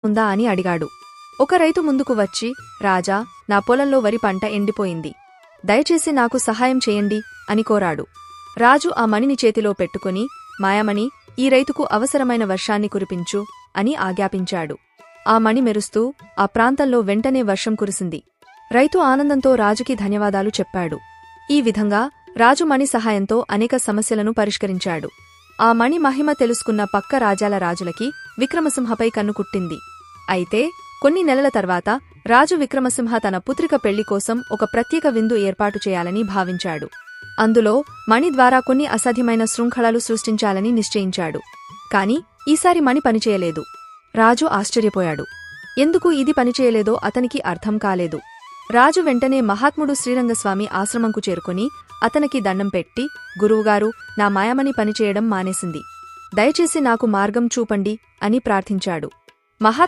ఉందా అని అడిగాడు. ఒక రైతు ముందుకు వచ్చి, రాజా, నా పొలంలో వరి పంట ఎండిపోయింది. దయచేసి నాకు సహాయం చేయండి అని కోరాడు. రాజు ఆ మణిని చేతిలో పెట్టుకుని, మాయామణి, ఈ రైతుకు అవసరమైన వర్షాన్ని కురిపించు అని ఆజ్ఞాపించాడు. ఆ మణి మెరుస్తూ ఆ ప్రాంతంలో వెంటనే వర్షం కురిసింది. రైతు ఆనందంతో రాజుకి ధన్యవాదాలు చెప్పాడు. ఈ విధంగా రాజు మణి సహాయంతో అనేక సమస్యలను పరిష్కరించాడు. ఆ మణి మహిమ తెలుసుకున్న పక్క రాజ్యాల రాజులకి విక్రమసింహపై కన్ను కుట్టింది. అయితే కొన్ని నెలల తర్వాత రాజు విక్రమసింహ తన పుత్రిక పెళ్లి కోసం ఒక ప్రత్యేక విందు ఏర్పాటు చేయాలని భావించాడు. అందులో మణి ద్వారా కొన్ని అసాధ్యమైన శృంఖలాలు సృష్టించాలని నిశ్చయించాడు. కాని ఈసారి మణి పనిచేయలేదు. రాజు ఆశ్చర్యపోయాడు. ఎందుకు ఇది పనిచేయలేదో అతనికి అర్థం కాలేదు. రాజు వెంటనే మహాత్ముడు శ్రీరంగస్వామి ఆశ్రమంకు చేరుకుని అతనికి దండం పెట్టి, గురువుగారు, నా మాయామణి పనిచేయడం మానేసింది. దయచేసి నాకు మార్గం చూపండి అని ప్రార్థించాడు. మహాత్ముడు